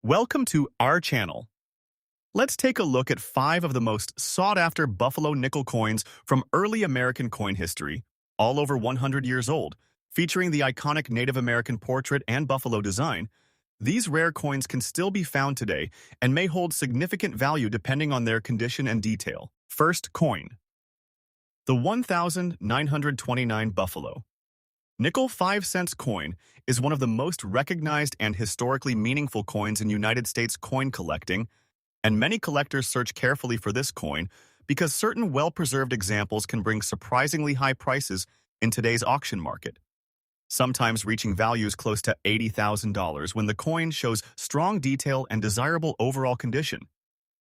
Welcome to our channel. Let's take a look at 5 of the most sought-after buffalo nickel coins from early American coin history, all over 100 years old, featuring the iconic Native American portrait and buffalo design. These rare coins can still be found today and may hold significant value depending on their condition and detail. First coin. The 1929 Buffalo Nickel 5 cents coin is one of the most recognized and historically meaningful coins in United States coin collecting, and many collectors search carefully for this coin because certain well-preserved examples can bring surprisingly high prices in today's auction market, sometimes reaching values close to $80,000 when the coin shows strong detail and desirable overall condition.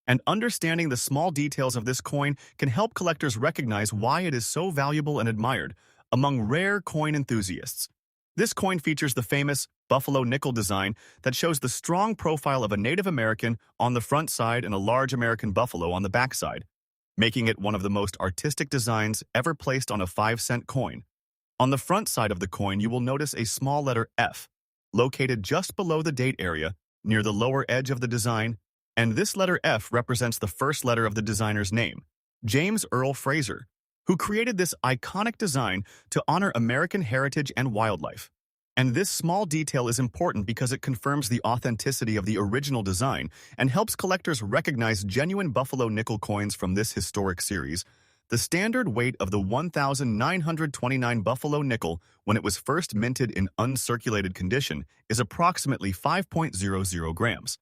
And understanding the small details of this coin can help collectors recognize why it is so valuable and admired among rare coin enthusiasts. This coin features the famous buffalo nickel design that shows the strong profile of a Native American on the front side and a large American buffalo on the back side, making it one of the most artistic designs ever placed on a 5-cent coin. On the front side of the coin, you will notice a small letter F, located just below the date area, near the lower edge of the design, and this letter F represents the first letter of the designer's name, James Earl Fraser, who created this iconic design to honor American heritage and wildlife. And this small detail is important because it confirms the authenticity of the original design and helps collectors recognize genuine buffalo nickel coins from this historic series. The standard weight of the 1929 buffalo nickel when it was first minted in uncirculated condition is approximately 5.00 grams.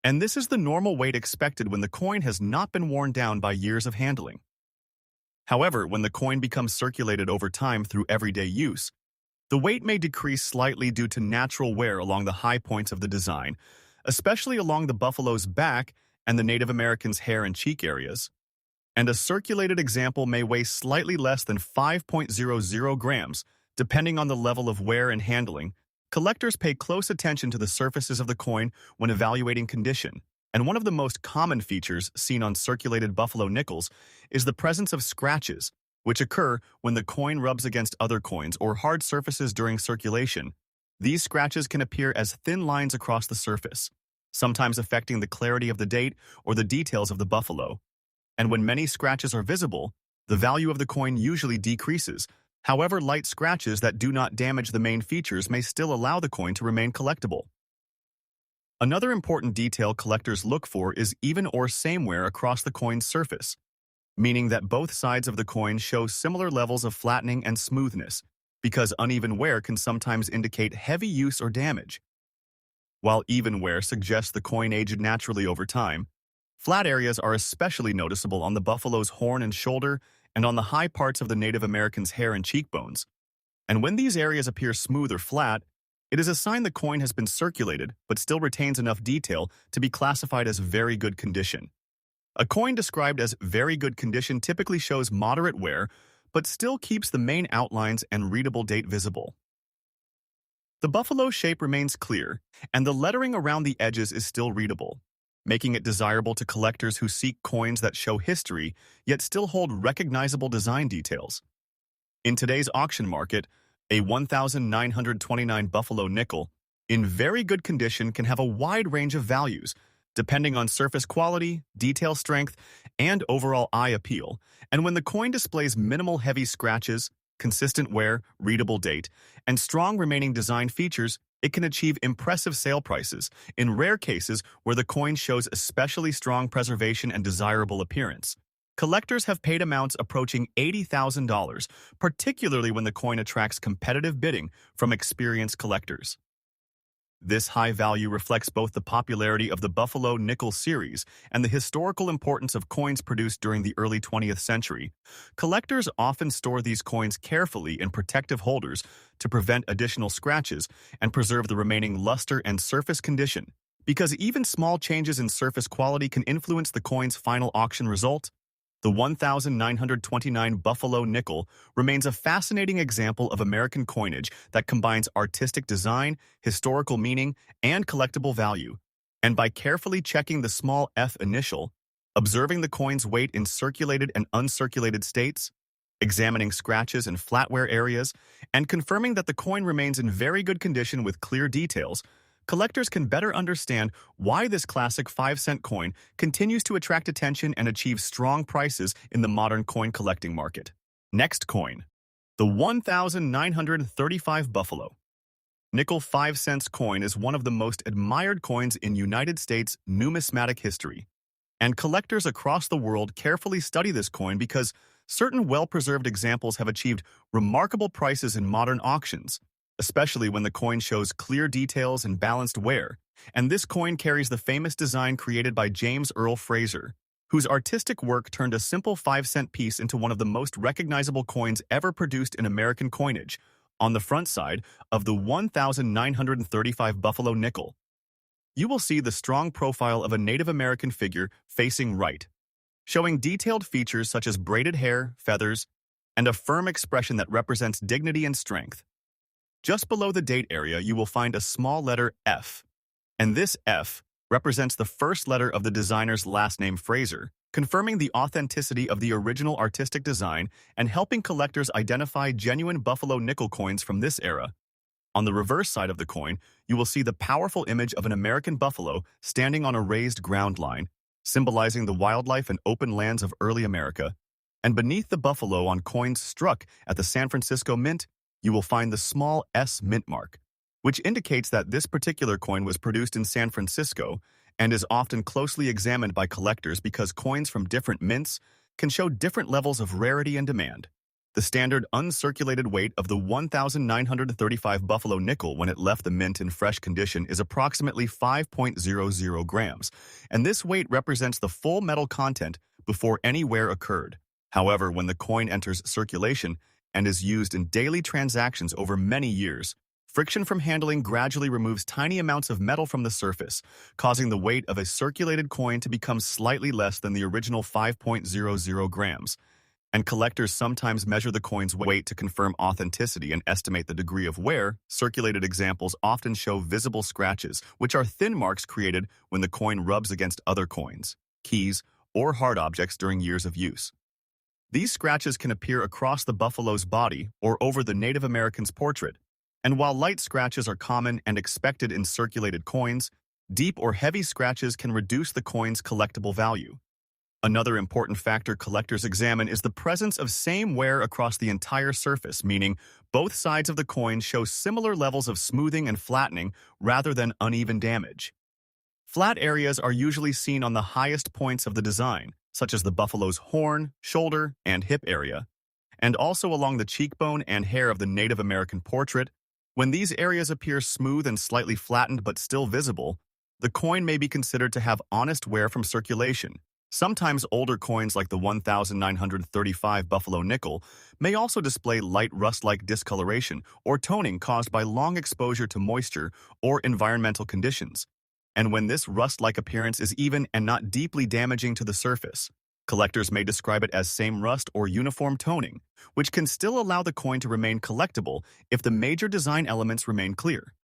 And this is the normal weight expected when the coin has not been worn down by years of handling. However, when the coin becomes circulated over time through everyday use, the weight may decrease slightly due to natural wear along the high points of the design, especially along the buffalo's back and the Native American's hair and cheek areas. And a circulated example may weigh slightly less than 5.00 grams, depending on the level of wear and handling. Collectors pay close attention to the surfaces of the coin when evaluating condition. And one of the most common features seen on circulated buffalo nickels is the presence of scratches, which occur when the coin rubs against other coins or hard surfaces during circulation. These scratches can appear as thin lines across the surface, sometimes affecting the clarity of the date or the details of the buffalo. And when many scratches are visible, the value of the coin usually decreases. However, light scratches that do not damage the main features may still allow the coin to remain collectible. Another important detail collectors look for is even or same wear across the coin's surface, meaning that both sides of the coin show similar levels of flattening and smoothness, because uneven wear can sometimes indicate heavy use or damage. While even wear suggests the coin aged naturally over time, flat areas are especially noticeable on the buffalo's horn and shoulder and on the high parts of the Native American's hair and cheekbones. And when these areas appear smooth or flat, it is a sign the coin has been circulated but still retains enough detail to be classified as very good condition. A coin described as very good condition typically shows moderate wear but still keeps the main outlines and readable date visible. The buffalo shape remains clear, and the lettering around the edges is still readable, making it desirable to collectors who seek coins that show history yet still hold recognizable design details. In today's auction market, a 1929 buffalo nickel in very good condition can have a wide range of values, depending on surface quality, detail strength, and overall eye appeal. And when the coin displays minimal heavy scratches, consistent wear, readable date, and strong remaining design features, it can achieve impressive sale prices in rare cases where the coin shows especially strong preservation and desirable appearance. Collectors have paid amounts approaching $80,000, particularly when the coin attracts competitive bidding from experienced collectors. This high value reflects both the popularity of the Buffalo Nickel series and the historical importance of coins produced during the early 20th century. Collectors often store these coins carefully in protective holders to prevent additional scratches and preserve the remaining luster and surface condition. Because even small changes in surface quality can influence the coin's final auction result, the 1929 Buffalo Nickel remains a fascinating example of American coinage that combines artistic design, historical meaning, and collectible value. And by carefully checking the small F initial, observing the coin's weight in circulated and uncirculated states, examining scratches and flatware areas, and confirming that the coin remains in very good condition with clear details, collectors can better understand why this classic 5-cent coin continues to attract attention and achieve strong prices in the modern coin collecting market. Next coin, the 1935 Buffalo. Nickel 5 cents coin is one of the most admired coins in United States numismatic history, and collectors across the world carefully study this coin because certain well-preserved examples have achieved remarkable prices in modern auctions, especially when the coin shows clear details and balanced wear. And this coin carries the famous design created by James Earl Fraser, whose artistic work turned a simple 5-cent piece into one of the most recognizable coins ever produced in American coinage. On the front side of the 1935 Buffalo nickel, you will see the strong profile of a Native American figure facing right, showing detailed features such as braided hair, feathers, and a firm expression that represents dignity and strength. Just below the date area, you will find a small letter F, and this F represents the first letter of the designer's last name Fraser, confirming the authenticity of the original artistic design and helping collectors identify genuine Buffalo nickel coins from this era. On the reverse side of the coin, you will see the powerful image of an American buffalo standing on a raised ground line, symbolizing the wildlife and open lands of early America. And beneath the buffalo on coins struck at the San Francisco Mint, you will find the small S mint mark, which indicates that this particular coin was produced in San Francisco and is often closely examined by collectors because coins from different mints can show different levels of rarity and demand. The standard uncirculated weight of the 1935 Buffalo nickel when it left the mint in fresh condition is approximately 5.00 grams, and this weight represents the full metal content before any wear occurred. However, when the coin enters circulation and is used in daily transactions over many years, friction from handling gradually removes tiny amounts of metal from the surface, causing the weight of a circulated coin to become slightly less than the original 5.00 grams. And collectors sometimes measure the coin's weight to confirm authenticity and estimate the degree of wear. Circulated examples often show visible scratches, which are thin marks created when the coin rubs against other coins, keys, or hard objects during years of use. These scratches can appear across the buffalo's body or over the Native American's portrait. And while light scratches are common and expected in circulated coins, deep or heavy scratches can reduce the coin's collectible value. Another important factor collectors examine is the presence of same wear across the entire surface, meaning both sides of the coin show similar levels of smoothing and flattening rather than uneven damage. Flat areas are usually seen on the highest points of the design, such as the buffalo's horn, shoulder, and hip area, and also along the cheekbone and hair of the Native American portrait. When these areas appear smooth and slightly flattened but still visible, the coin may be considered to have honest wear from circulation. Sometimes older coins like the 1935 Buffalo nickel may also display light rust-like discoloration or toning caused by long exposure to moisture or environmental conditions. And when this rust-like appearance is even and not deeply damaging to the surface, collectors may describe it as same rust or uniform toning, which can still allow the coin to remain collectible if the major design elements remain clear.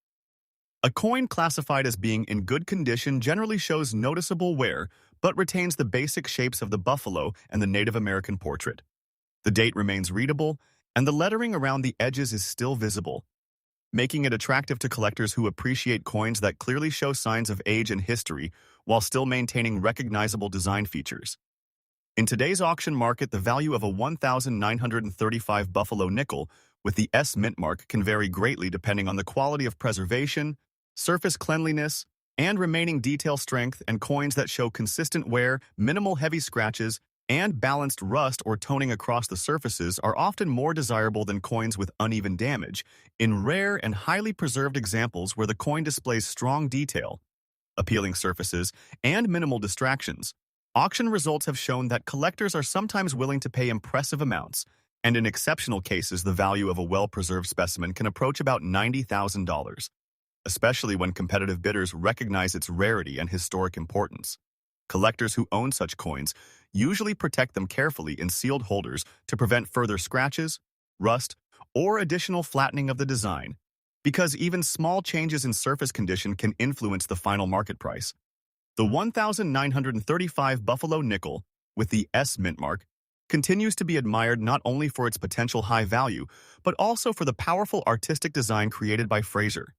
A coin classified as being in good condition generally shows noticeable wear, but retains the basic shapes of the buffalo and the Native American portrait. The date remains readable, and the lettering around the edges is still visible, making it attractive to collectors who appreciate coins that clearly show signs of age and history while still maintaining recognizable design features. In today's auction market, the value of a 1935 Buffalo nickel with the S mint mark can vary greatly depending on the quality of preservation, surface cleanliness, and remaining detail strength. And coins that show consistent wear, minimal heavy scratches, and balanced rust or toning across the surfaces are often more desirable than coins with uneven damage. In rare and highly preserved examples where the coin displays strong detail, appealing surfaces, and minimal distractions, auction results have shown that collectors are sometimes willing to pay impressive amounts, and in exceptional cases, the value of a well-preserved specimen can approach about $90,000, especially when competitive bidders recognize its rarity and historic importance. Collectors who own such coins usually protect them carefully in sealed holders to prevent further scratches, rust, or additional flattening of the design, because even small changes in surface condition can influence the final market price. The 1935 Buffalo nickel, with the S mint mark, continues to be admired not only for its potential high value, but also for the powerful artistic design created by Fraser.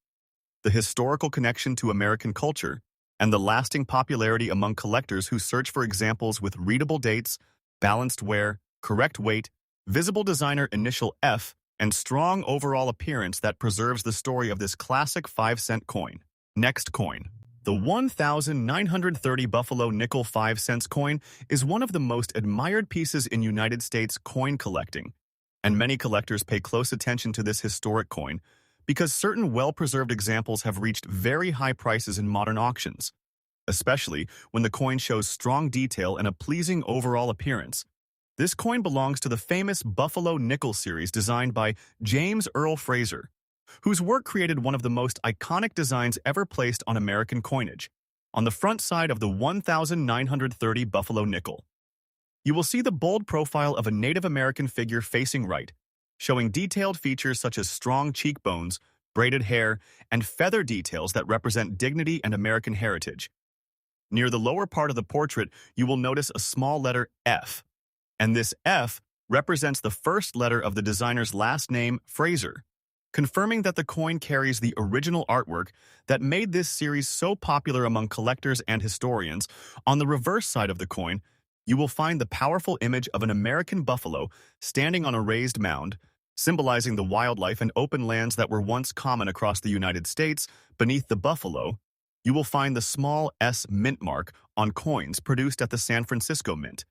the historical connection to American culture, and the lasting popularity among collectors who search for examples with readable dates, balanced wear, correct weight, visible designer initial F, and strong overall appearance that preserves the story of this classic 5-cent coin. Next coin. The 1,930 Buffalo nickel 5-cent coin is one of the most admired pieces in United States coin collecting, and many collectors pay close attention to this historic coin because certain well-preserved examples have reached very high prices in modern auctions, especially when the coin shows strong detail and a pleasing overall appearance. This coin belongs to the famous Buffalo nickel series designed by James Earl Fraser, whose work created one of the most iconic designs ever placed on American coinage. On the front side of the 1,930 Buffalo nickel, you will see the bold profile of a Native American figure facing right, showing detailed features such as strong cheekbones, braided hair, and feather details that represent dignity and American heritage. Near the lower part of the portrait, you will notice a small letter F, and this F represents the first letter of the designer's last name, Fraser, confirming that the coin carries the original artwork that made this series so popular among collectors and historians. On the reverse side of the coin, you will find the powerful image of an American buffalo standing on a raised mound, symbolizing the wildlife and open lands that were once common across the United States. Beneath the buffalo, you will find the small S mint mark on coins produced at the San Francisco Mint.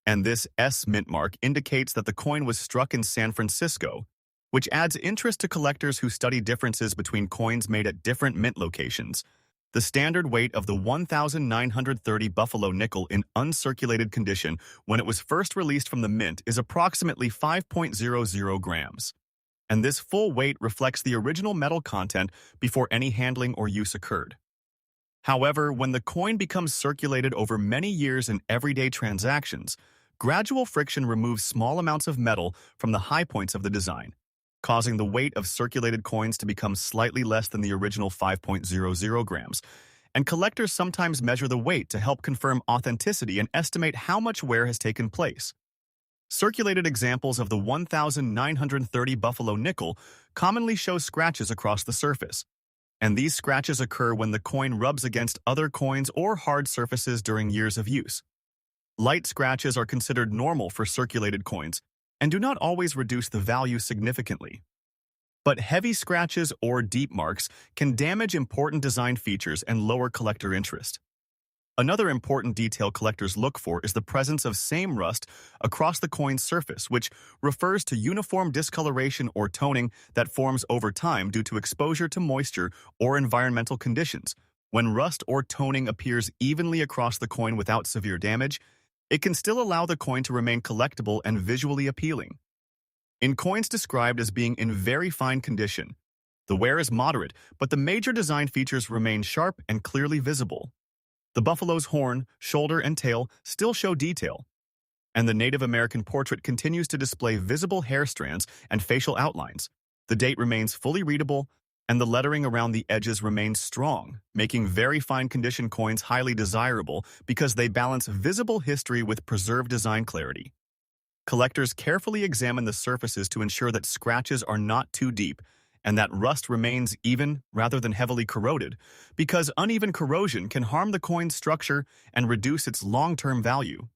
And this S mint mark indicates that the coin was struck in San Francisco, which adds interest to collectors who study differences between coins made at different mint locations. The standard weight of the 1,930 Buffalo nickel in uncirculated condition when it was first released from the mint is approximately 5.00 grams. And this full weight reflects the original metal content before any handling or use occurred. However, when the coin becomes circulated over many years in everyday transactions, gradual friction removes small amounts of metal from the high points of the design, causing the weight of circulated coins to become slightly less than the original 5.00 grams. And collectors sometimes measure the weight to help confirm authenticity and estimate how much wear has taken place. Circulated examples of the 1,930 Buffalo nickel commonly show scratches across the surface, and these scratches occur when the coin rubs against other coins or hard surfaces during years of use. Light scratches are considered normal for circulated coins and do not always reduce the value significantly. But heavy scratches or deep marks can damage important design features and lower collector interest. Another important detail collectors look for is the presence of same rust across the coin's surface, which refers to uniform discoloration or toning that forms over time due to exposure to moisture or environmental conditions. When rust or toning appears evenly across the coin without severe damage, it can still allow the coin to remain collectible and visually appealing. In coins described as being in very fine condition, the wear is moderate, but the major design features remain sharp and clearly visible. The buffalo's horn, shoulder, and tail still show detail, and the Native American portrait continues to display visible hair strands and facial outlines. The date remains fully readable, and the lettering around the edges remains strong, making very fine condition coins highly desirable because they balance visible history with preserved design clarity. Collectors carefully examine the surfaces to ensure that scratches are not too deep and that rust remains even rather than heavily corroded, because uneven corrosion can harm the coin's structure and reduce its long-term value.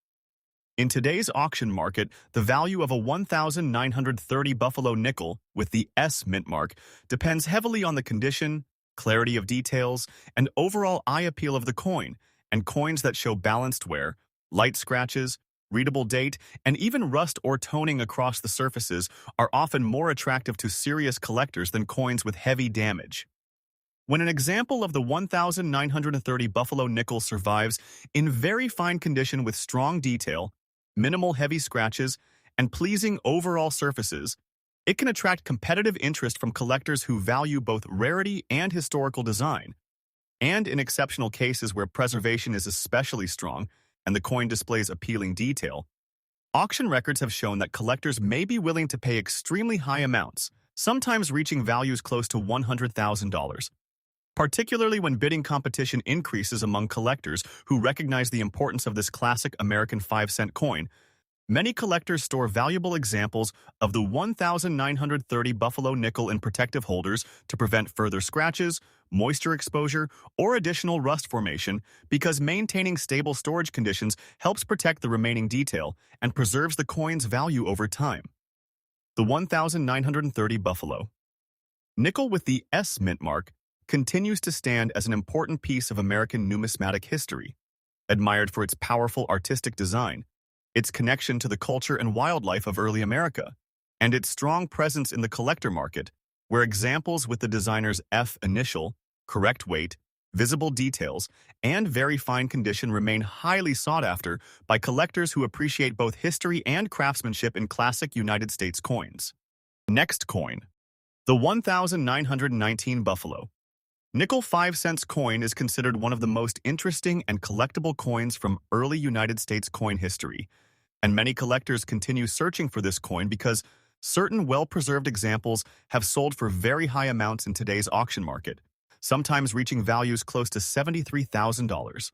In today's auction market, the value of a 1,930 Buffalo nickel with the S mint mark depends heavily on the condition, clarity of details, and overall eye appeal of the coin, and coins that show balanced wear, light scratches, readable date, and even rust or toning across the surfaces are often more attractive to serious collectors than coins with heavy damage. When an example of the 1,930 Buffalo nickel survives in very fine condition with strong detail, minimal heavy scratches, and pleasing overall surfaces, it can attract competitive interest from collectors who value both rarity and historical design. And in exceptional cases where preservation is especially strong and the coin displays appealing detail, auction records have shown that collectors may be willing to pay extremely high amounts, sometimes reaching values close to $100,000. Particularly when bidding competition increases among collectors who recognize the importance of this classic American 5-cent coin, Many collectors store valuable examples of the 1930 Buffalo nickel in protective holders to prevent further scratches, moisture exposure, or additional rust formation because maintaining stable storage conditions helps protect the remaining detail and preserves the coin's value over time. The 1930 Buffalo nickel with the S mint mark continues to stand as an important piece of American numismatic history, admired for its powerful artistic design, its connection to the culture and wildlife of early America, and its strong presence in the collector market, where examples with the designer's F initial, correct weight, visible details, and very fine condition remain highly sought after by collectors who appreciate both history and craftsmanship in classic United States coins. Next coin, the 1919 Buffalo nickel 5-cent coin is considered one of the most interesting and collectible coins from early United States coin history, and many collectors continue searching for this coin because certain well-preserved examples have sold for very high amounts in today's auction market, sometimes reaching values close to $73,000.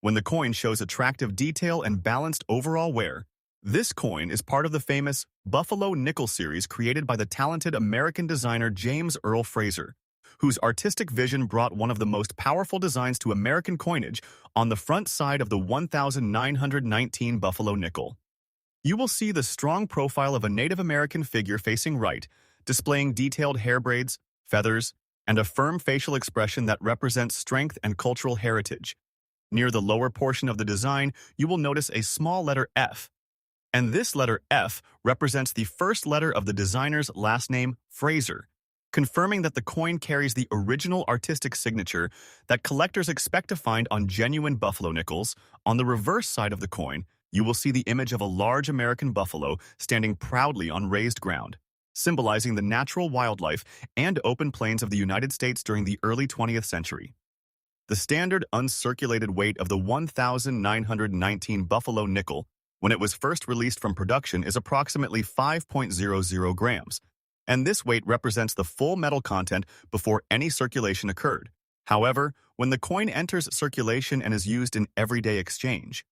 When the coin shows attractive detail and balanced overall wear, this coin is part of the famous Buffalo nickel series created by the talented American designer James Earl Fraser, whose artistic vision brought one of the most powerful designs to American coinage on the front side of the 1919 Buffalo nickel. You will see the strong profile of a Native American figure facing right, displaying detailed hair braids, feathers, and a firm facial expression that represents strength and cultural heritage. Near the lower portion of the design, you will notice a small letter F, and this letter F represents the first letter of the designer's last name, Fraser, confirming that the coin carries the original artistic signature that collectors expect to find on genuine buffalo nickels. On the reverse side of the coin, you will see the image of a large American buffalo standing proudly on raised ground, symbolizing the natural wildlife and open plains of the United States during the early 20th century. The standard uncirculated weight of the 1919 Buffalo nickel when it was first released from production is approximately 5.00 grams, and this weight represents the full metal content before any circulation occurred. However, when the coin enters circulation and is used in everyday exchange,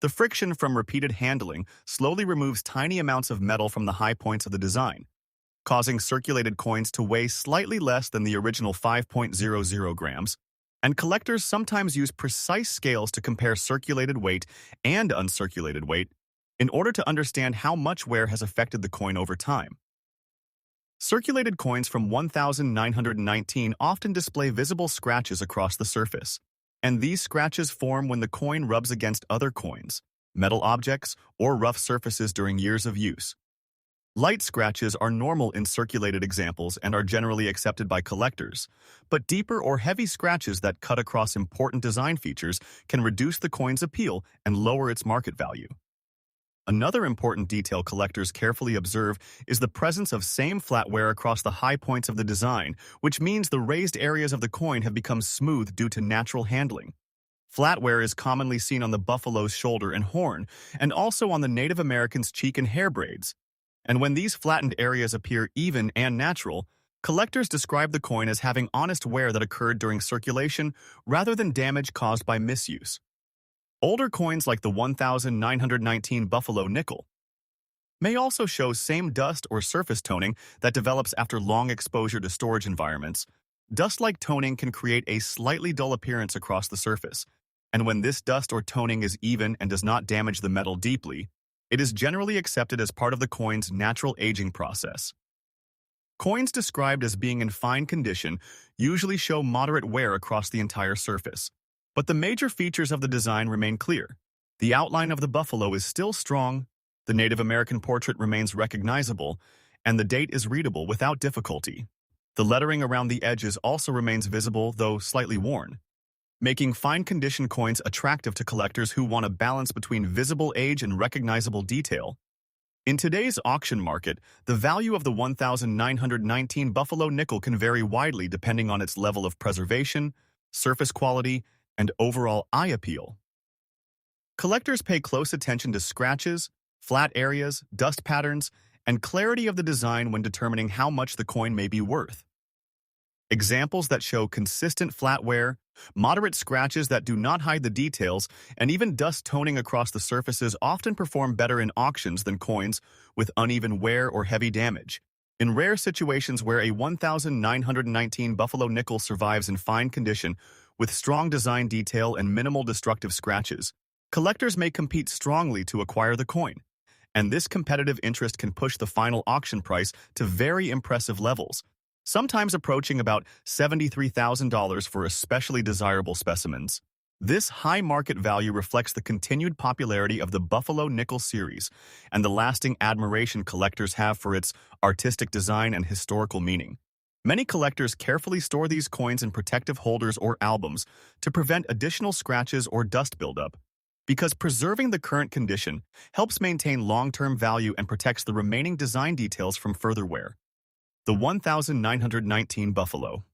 the friction from repeated handling slowly removes tiny amounts of metal from the high points of the design, causing circulated coins to weigh slightly less than the original 5.00 grams, and collectors sometimes use precise scales to compare circulated weight and uncirculated weight in order to understand how much wear has affected the coin over time. Circulated coins from 1919 often display visible scratches across the surface, and these scratches form when the coin rubs against other coins, metal objects, or rough surfaces during years of use. Light scratches are normal in circulated examples and are generally accepted by collectors, but deeper or heavy scratches that cut across important design features can reduce the coin's appeal and lower its market value. Another important detail collectors carefully observe is the presence of same flat wear across the high points of the design, which means the raised areas of the coin have become smooth due to natural handling. Flat wear is commonly seen on the buffalo's shoulder and horn, and also on the Native American's cheek and hair braids. And when these flattened areas appear even and natural, collectors describe the coin as having honest wear that occurred during circulation rather than damage caused by misuse. Older coins like the 1919 Buffalo nickel may also show same dust or surface toning that develops after long exposure to storage environments. Dust-like toning can create a slightly dull appearance across the surface, and when this dust or toning is even and does not damage the metal deeply, it is generally accepted as part of the coin's natural aging process. Coins described as being in fine condition usually show moderate wear across the entire surface. But the major features of the design remain clear. The outline of the buffalo is still strong, the Native American portrait remains recognizable, and the date is readable without difficulty. The lettering around the edges also remains visible, though slightly worn, making fine-condition coins attractive to collectors who want a balance between visible age and recognizable detail. In today's auction market, the value of the 1919 Buffalo nickel can vary widely depending on its level of preservation, surface quality, and overall eye appeal. Collectors pay close attention to scratches, flat areas, dust patterns, and clarity of the design when determining how much the coin may be worth. Examples that show consistent flat wear, Moderate scratches that do not hide the details and even dust toning across the surfaces often perform better in auctions than coins with uneven wear or heavy damage. In rare situations where a 1919 Buffalo nickel survives in fine condition with strong design detail and minimal destructive scratches, collectors may compete strongly to acquire the coin, and this competitive interest can push the final auction price to very impressive levels, sometimes approaching about $73,000 for especially desirable specimens. This high market value reflects the continued popularity of the Buffalo Nickel series and the lasting admiration collectors have for its artistic design and historical meaning. Many collectors carefully store these coins in protective holders or albums to prevent additional scratches or dust buildup, because preserving the current condition helps maintain long-term value and protects the remaining design details from further wear. The 1919 Buffalo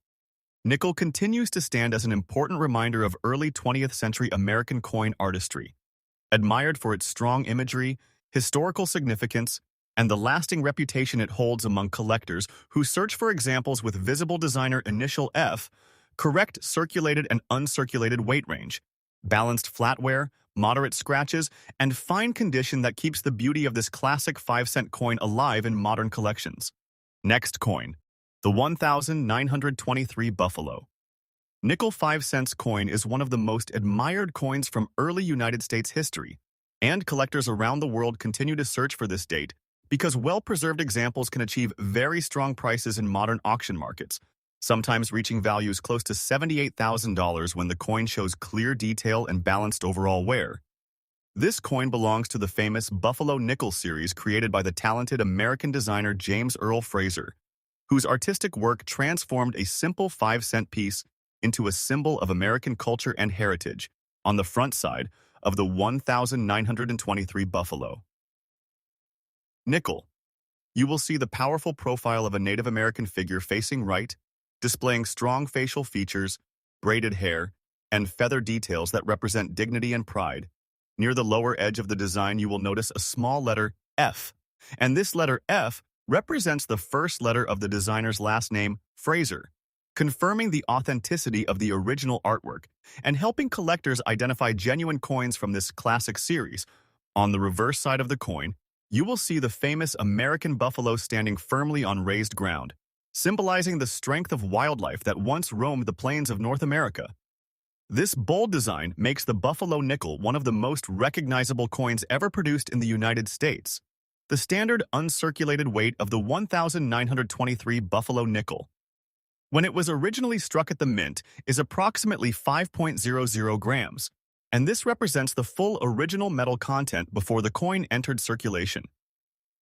nickel continues to stand as an important reminder of early 20th century American coin artistry, admired for its strong imagery, historical significance, and the lasting reputation it holds among collectors who search for examples with visible designer initial F, correct circulated and uncirculated weight range, balanced flatware, moderate scratches, and fine condition that keeps the beauty of this classic 5-cent coin alive in modern collections. Next coin, the 1923 Buffalo nickel 5 cents coin is one of the most admired coins from early United States history, and collectors around the world continue to search for this date because well-preserved examples can achieve very strong prices in modern auction markets, sometimes reaching values close to $78,000 when the coin shows clear detail and balanced overall wear. This coin belongs to the famous Buffalo Nickel series created by the talented American designer James Earl Fraser, whose artistic work transformed a simple 5-cent piece into a symbol of American culture and heritage on the front side of the 1923 Buffalo nickel. You will see the powerful profile of a Native American figure facing right, displaying strong facial features, braided hair, and feather details that represent dignity and pride. Near the lower edge of the design, you will notice a small letter F, and this letter F represents the first letter of the designer's last name, Fraser, confirming the authenticity of the original artwork and helping collectors identify genuine coins from this classic series. On the reverse side of the coin, you will see the famous American buffalo standing firmly on raised ground, symbolizing the strength of wildlife that once roamed the plains of North America. This bold design makes the Buffalo nickel one of the most recognizable coins ever produced in the United States. The standard uncirculated weight of the 1923 Buffalo nickel, when it was originally struck at the mint, is approximately 5.00 grams, and this represents the full original metal content before the coin entered circulation.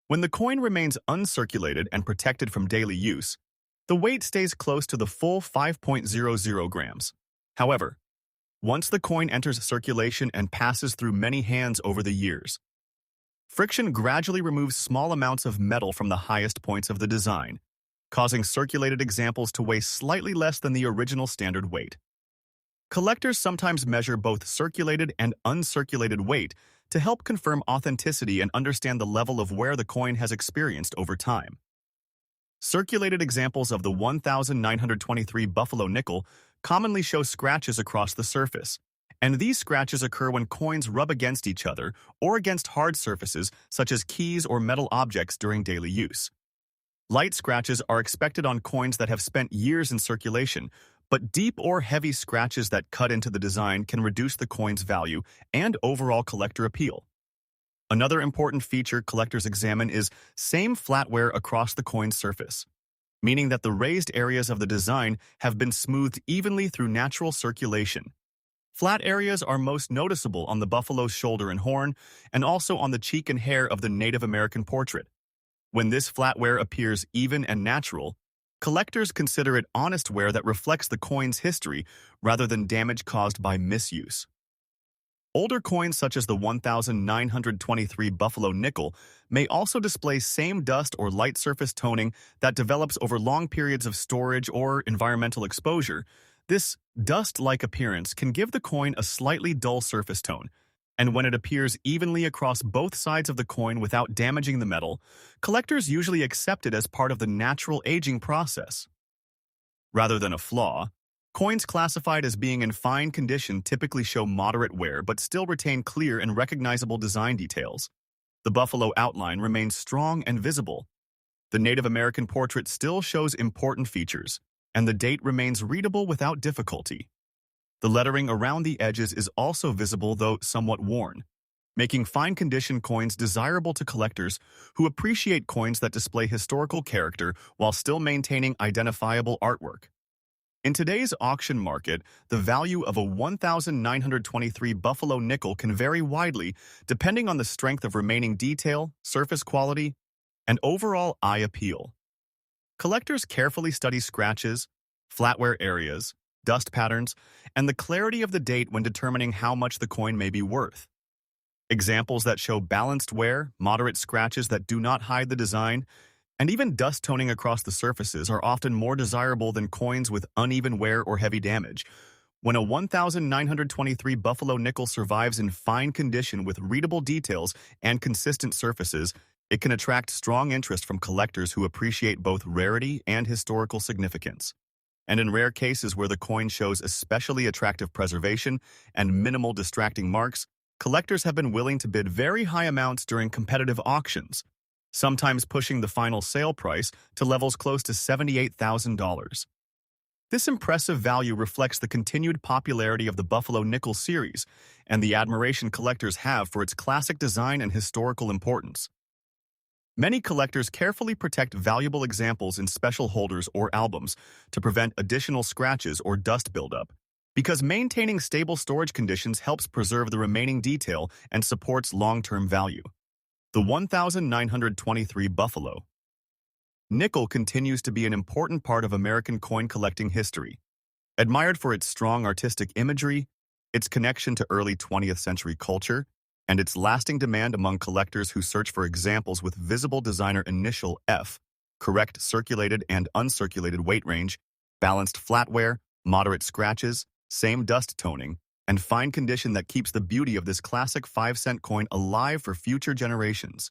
When the coin remains uncirculated and protected from daily use, the weight stays close to the full 5.00 grams. However, once the coin enters circulation and passes through many hands over the years, friction gradually removes small amounts of metal from the highest points of the design, causing circulated examples to weigh slightly less than the original standard weight. Collectors sometimes measure both circulated and uncirculated weight to help confirm authenticity and understand the level of wear the coin has experienced over time. Circulated examples of the 1923 Buffalo nickel commonly show scratches across the surface, and these scratches occur when coins rub against each other or against hard surfaces such as keys or metal objects during daily use. Light scratches are expected on coins that have spent years in circulation, but deep or heavy scratches that cut into the design can reduce the coin's value and overall collector appeal. Another important feature collectors examine is same flatware across the coin's surface, meaning that the raised areas of the design have been smoothed evenly through natural circulation. Flat areas are most noticeable on the buffalo's shoulder and horn, and also on the cheek and hair of the Native American portrait. When this flatware appears even and natural, collectors consider it honest wear that reflects the coin's history rather than damage caused by misuse. Older coins such as the 1923 Buffalo nickel may also display same dust or light surface toning that develops over long periods of storage or environmental exposure. This dust-like appearance can give the coin a slightly dull surface tone, and when it appears evenly across both sides of the coin without damaging the metal, collectors usually accept it as part of the natural aging process. Rather than a flaw, Coins classified as being in fine condition typically show moderate wear but still retain clear and recognizable design details. The buffalo outline remains strong and visible. The Native American portrait still shows important features, and the date remains readable without difficulty. The lettering around the edges is also visible, though somewhat worn, making fine-condition coins desirable to collectors who appreciate coins that display historical character while still maintaining identifiable artwork. In today's auction market, the value of a 1923 Buffalo nickel can vary widely depending on the strength of remaining detail, surface quality, and overall eye appeal. Collectors carefully study scratches, flatware areas, dust patterns, and the clarity of the date when determining how much the coin may be worth. Examples that show balanced wear, moderate scratches that do not hide the design, and even dust toning across the surfaces are often more desirable than coins with uneven wear or heavy damage. When a 1923 Buffalo nickel survives in fine condition with readable details and consistent surfaces, it can attract strong interest from collectors who appreciate both rarity and historical significance. And in rare cases where the coin shows especially attractive preservation and minimal distracting marks, collectors have been willing to bid very high amounts during competitive auctions, sometimes pushing the final sale price to levels close to $78,000. This impressive value reflects the continued popularity of the Buffalo nickel series and the admiration collectors have for its classic design and historical importance. Many collectors carefully protect valuable examples in special holders or albums to prevent additional scratches or dust buildup, because maintaining stable storage conditions helps preserve the remaining detail and supports long-term value. The 1923 Buffalo nickel continues to be an important part of American coin collecting history. Admired for its strong artistic imagery, its connection to early 20th century culture, and its lasting demand among collectors who search for examples with visible designer initial F, correct circulated and uncirculated weight range, balanced flatware, moderate scratches, same dust toning, and fine condition that keeps the beauty of this classic 5-cent coin alive for future generations.